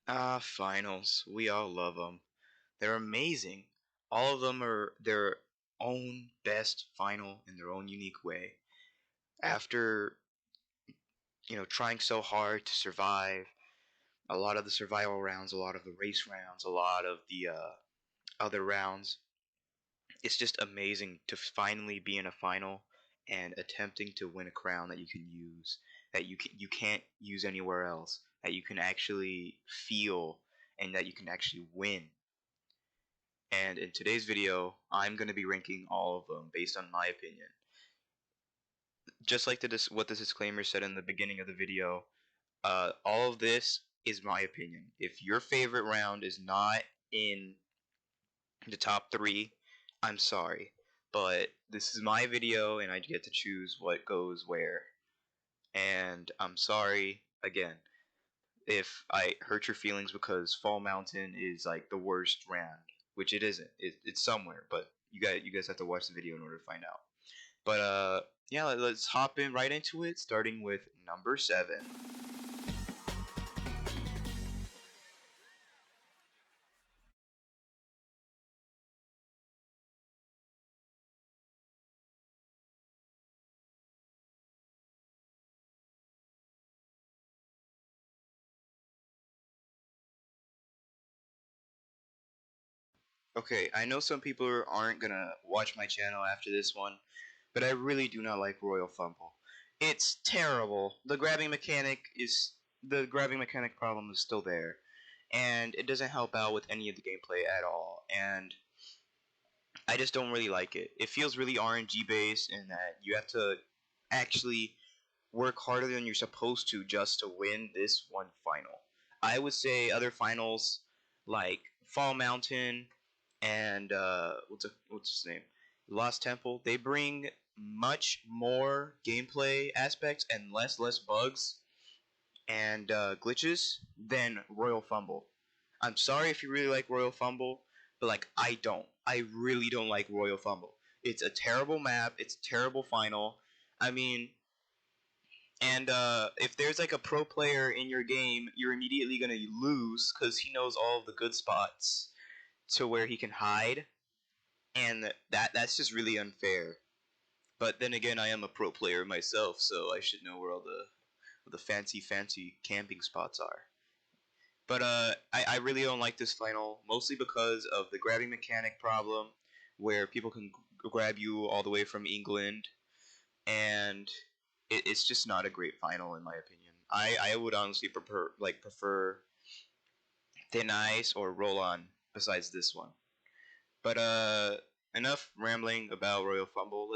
Ah, finals. We all love them. They're amazing. All of them are their own best final in their own unique way. After, trying so hard to survive, a lot of the survival rounds, a lot of the race rounds, a lot of the other rounds, it's just amazing to finally be in a final and attempting to win a crown that you can use, that you can't use anywhere else, that you can actually feel, and that you can actually win. And in today's video, I'm going to be ranking all of them based on my opinion. Just like what the disclaimer said in the beginning of the video, all of this is my opinion. If your favorite round is not in the top 3, I'm sorry. But this is my video and I get to choose what goes where. And I'm sorry, again, if I hurt your feelings because Fall Mountain is like the worst round, which it isn't. It's somewhere, but you guys have to watch the video in order to find out. But yeah, let's hop in right into it, starting with number 7. Okay, I know some people aren't gonna watch my channel after this one, but I really do not like Royal Fumble. It's terrible. The grabbing mechanic problem is still there, and it doesn't help out with any of the gameplay at all. And I just don't really like it. It feels really RNG based in that you have to actually work harder than you're supposed to just to win this one final. I would say other finals like Fall Mountain and what's his name, Lost Temple, they bring much more gameplay aspects and less bugs and glitches than Royal Fumble. I'm sorry if you really like Royal Fumble, but like I don't. I really don't like Royal Fumble. It's a terrible map. It's a terrible final. I mean, and if there's like a pro player in your game, you're immediately gonna lose because he knows all of the good spots to where he can hide, and that's just really unfair. But then again, I am a pro player myself, so I should know where all the fancy camping spots are. But I really don't like this final, mostly because of the grabbing mechanic problem, where people can grab you all the way from England, and it's just not a great final in my opinion. I would honestly prefer Thin Ice or Roll On besides this one. But enough rambling about Royal Fumble.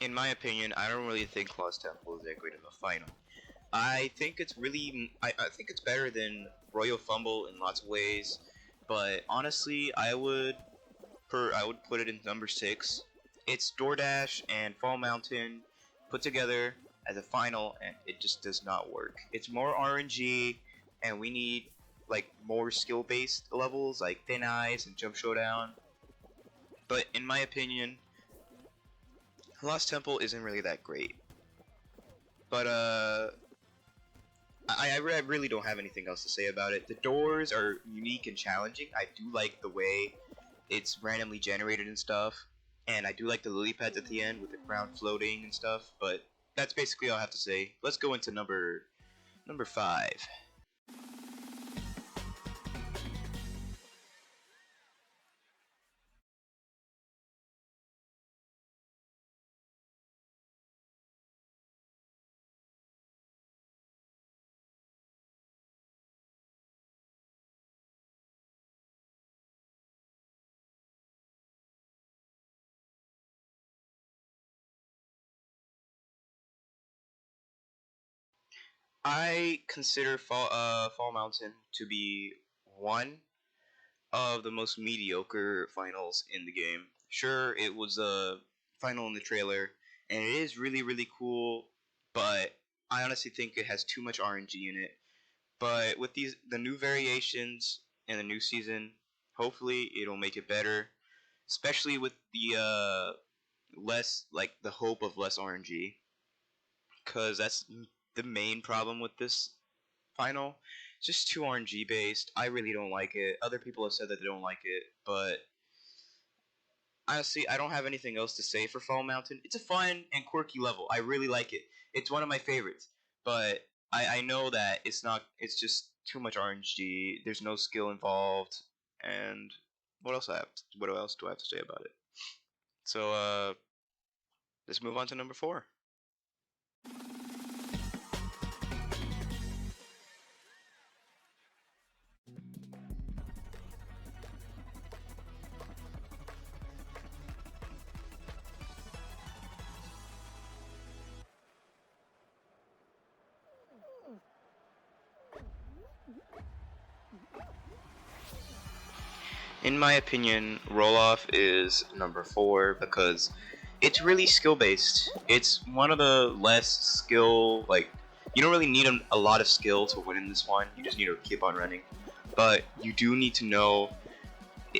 In my opinion, I don't really think Lost Temple is that great of a final. I think it's better than Royal Fumble in lots of ways, but honestly, I would put it in number 6. It's DoorDash and Fall Mountain put together as a final, and it just does not work. It's more RNG, and we need like more skill-based levels like Thin Ice and Jump Showdown. But in my opinion, Lost Temple isn't really that great. But I really don't have anything else to say about it. The doors are unique and challenging. I do like the way it's randomly generated and stuff, and I do like the lily pads at the end with the crown floating and stuff. But that's basically all I have to say. Let's go into number 5. I consider Fall Mountain to be one of the most mediocre finals in the game. Sure, it was a final in the trailer, and it is really cool. But I honestly think it has too much RNG in it. But with the new variations and the new season, hopefully it'll make it better, especially with the less like the hope of less RNG, because that's the main problem with this final. It's just too RNG based. I really don't like it. Other people have said that they don't like it, but honestly, I don't have anything else to say for Fall Mountain. It's a fun and quirky level. I really like it. It's one of my favorites. But I know that it's not. It's just too much RNG. There's no skill involved. And what else do I have to say about it? So let's move on to number 4. In my opinion, Rolloff is number 4 because it's really skill based. It's one of the less skill, like, you don't really need a lot of skill to win in this one. You just need to keep on running. But you do need to know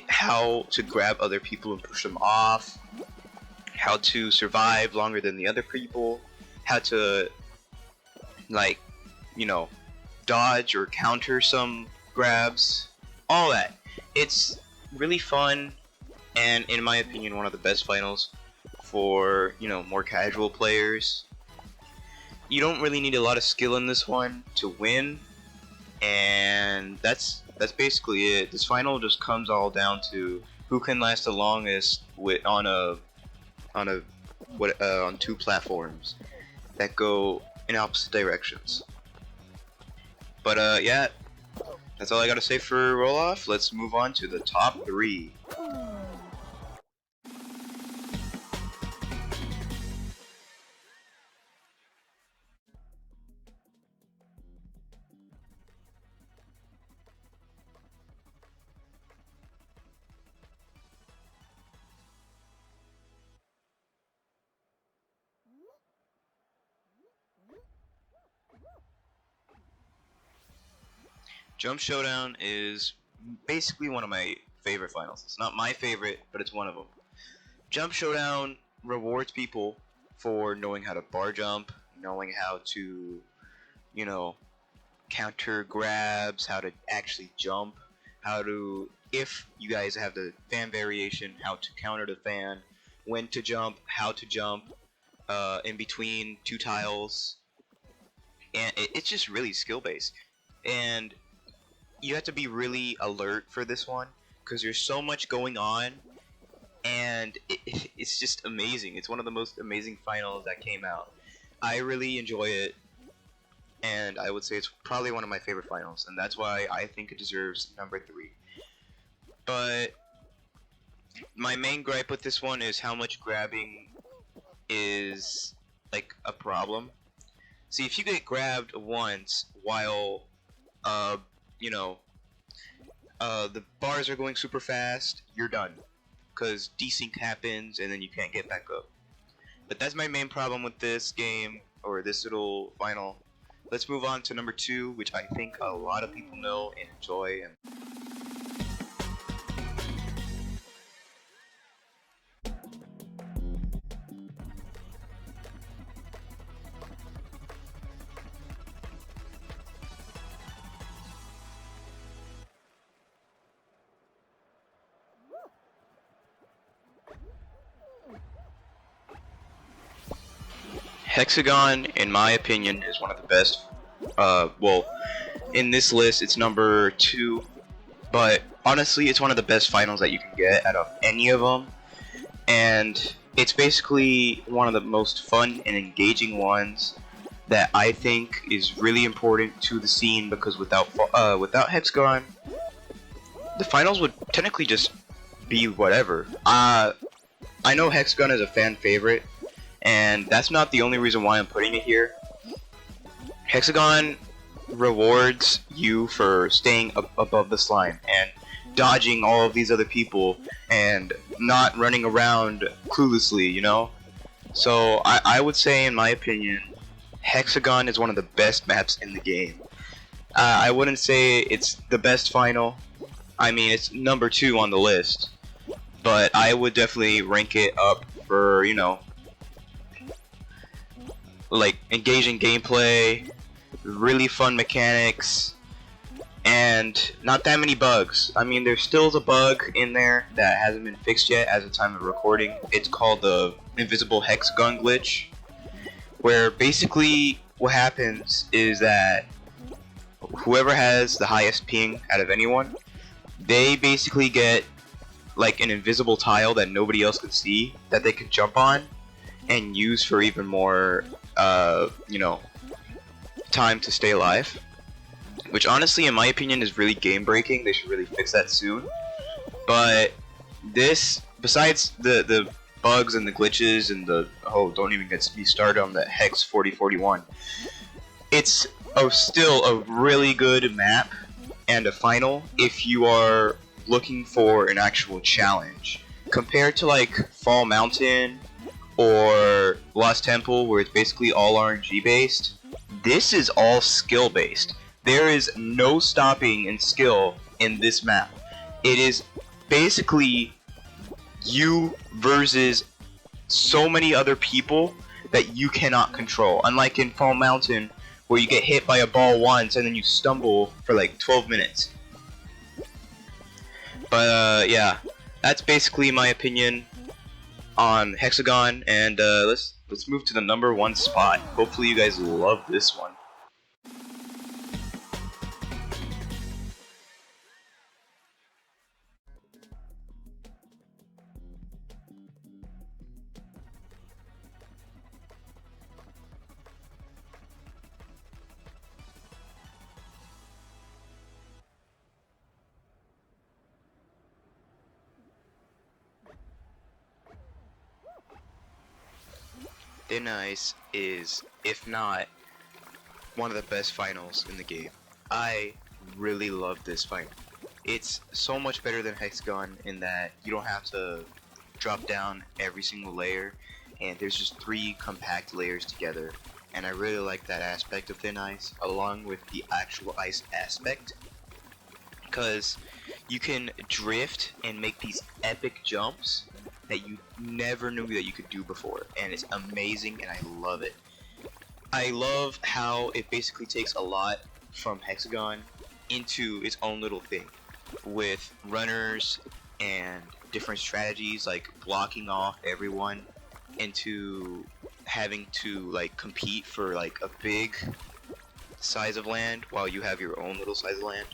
how to grab other people and push them off, how to survive longer than the other people, how to, like, you know, dodge or counter some grabs, all that. It's really fun, and in my opinion, one of the best finals for, you know, more casual players. You don't really need a lot of skill in this one to win, and that's basically it. This final just comes all down to who can last the longest with on two platforms that go in opposite directions. But yeah, that's all I gotta say for Rolloff. Let's move on to the top 3. Jump Showdown is basically one of my favorite finals. It's not my favorite, but it's one of them. Jump Showdown rewards people for knowing how to bar jump, knowing how to, you know, counter grabs, how to actually jump, how to, if you guys have the fan variation, how to counter the fan, when to jump, how to jump, in between 2 tiles, and it's just really skill based. And you have to be really alert for this one because there's so much going on, and it's just amazing. It's one of the most amazing finals that came out. I really enjoy it, and I would say it's probably one of my favorite finals, and that's why I think it deserves number 3. But my main gripe with this one is how much grabbing is like a problem. See, if you get grabbed once while you know, the bars are going super fast, you're done. Because desync happens and then you can't get back up. But that's my main problem with this game, or this little final. Let's move on to number 2, which I think a lot of people know and enjoy. Hex Gun, in my opinion, is one of the best. Well, in this list, it's number 2, but honestly, it's one of the best finals that you can get out of any of them, and it's basically one of the most fun and engaging ones that I think is really important to the scene, because without Hex Gun, the finals would technically just be whatever. I know Hex Gun is a fan favorite, and that's not the only reason why I'm putting it here. Hexagon rewards you for staying above the slime, and dodging all of these other people and not running around cluelessly, you know? So I would say, in my opinion, Hexagon is one of the best maps in the game. I wouldn't say it's the best final. I mean, it's number 2 on the list. But I would definitely rank it up for, you know, like engaging gameplay, really fun mechanics, and not that many bugs. I mean, there still is a bug in there that hasn't been fixed yet as of time of recording. It's called the invisible Hex Gun glitch, where basically what happens is that whoever has the highest ping out of anyone, they basically get like an invisible tile that nobody else can see that they can jump on and use for even more, you know, time to stay alive. Which honestly, in my opinion, is really game breaking. They should really fix that soon. But this, besides the bugs and the glitches and the don't even get me started on the Hex 4041. It's still a really good map and a final if you are looking for an actual challenge. Compared to like Fall Mountain or Lost Temple, where it's basically all RNG based, this is all skill based. There is no stopping in skill in this map. It is basically you versus so many other people that you cannot control. Unlike in Fall Mountain, where you get hit by a ball once and then you stumble for like 12 minutes. But yeah, that's basically my opinion on Hexagon, and let's move to the number 1 spot. Hopefully you guys love this one. Thin Ice is, if not, one of the best finals in the game. I really love this final. It's so much better than Hex Gun in that you don't have to drop down every single layer, and there's just 3 compact layers together. And I really like that aspect of Thin Ice, along with the actual ice aspect, because you can drift and make these epic jumps that you never knew that you could do before, and it's amazing, and I love it. I love how it basically takes a lot from Hexagon into its own little thing, with runners and different strategies like blocking off everyone into having to like compete for like a big size of land while you have your own little size of land.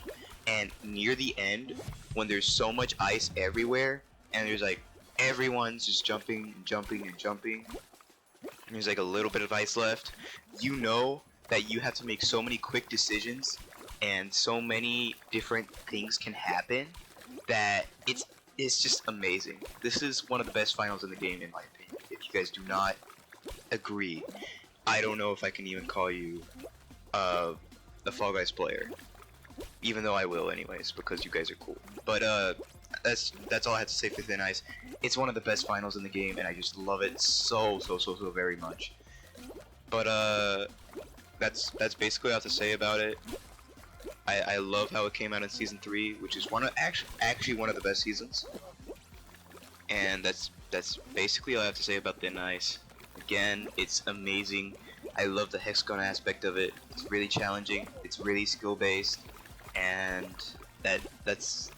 And near the end, when there's so much ice everywhere and there's like everyone's just jumping and jumping and jumping, and there's like a little bit of ice left, you know that you have to make so many quick decisions and so many different things can happen that it's just amazing. This is one of the best finals in the game, in my opinion. If you guys do not agree, I don't know if I can even call you a Fall Guys player, even though I will anyways, because you guys are cool. But that's all I have to say for Thin Ice. It's one of the best finals in the game, and I just love it so very much. But that's basically all I have to say about it. I love how it came out in season 3, which is actually one of the best seasons. And that's basically all I have to say about Thin Ice. Again, it's amazing. I love the Hex Gun aspect of it. It's really challenging. It's really skill based, and it's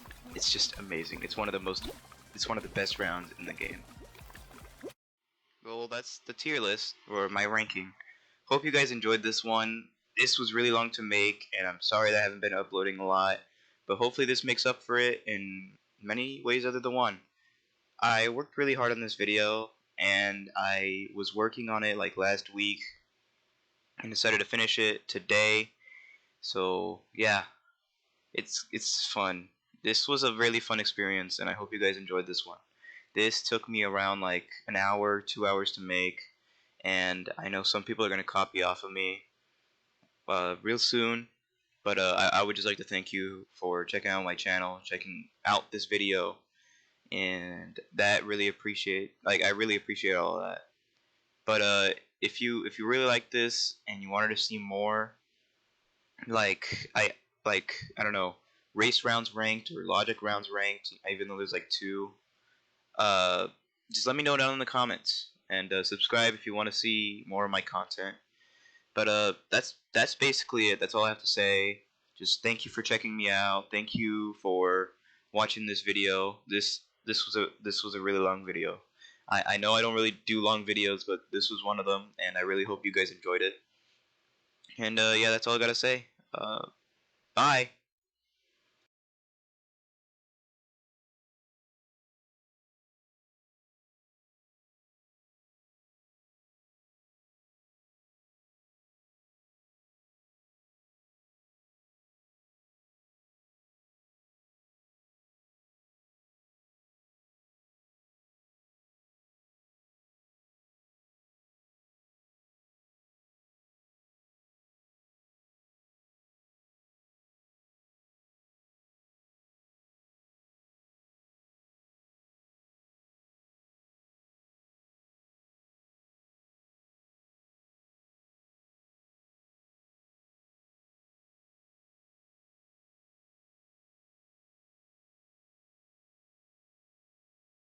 just amazing. It's one of the best rounds in the game. Well, that's the tier list, or my ranking. Hope you guys enjoyed this one. This was really long to make, and I'm sorry that I haven't been uploading a lot, but hopefully this makes up for it in many ways other than one. I worked really hard on this video, and I was working on it like last week, and decided to finish it today. So yeah, it's fun. This was a really fun experience, and I hope you guys enjoyed this one. This took me around like an hour, 2 hours to make, and I know some people are gonna copy off of me real soon. But I would just like to thank you for checking out my channel, checking out this video, and that really appreciate I really appreciate all of that. But if you really like this and you wanted to see more, like I don't know, race rounds ranked or logic rounds ranked, even though there's like two, uh, just let me know down in the comments, and subscribe if you want to see more of my content. But that's basically it. That's all I have to say. Just thank you for checking me out. Thank you for watching this video. This was a really long video. I know I don't really do long videos, but this was one of them, and I really hope you guys enjoyed it. And yeah, that's all I gotta say. Bye.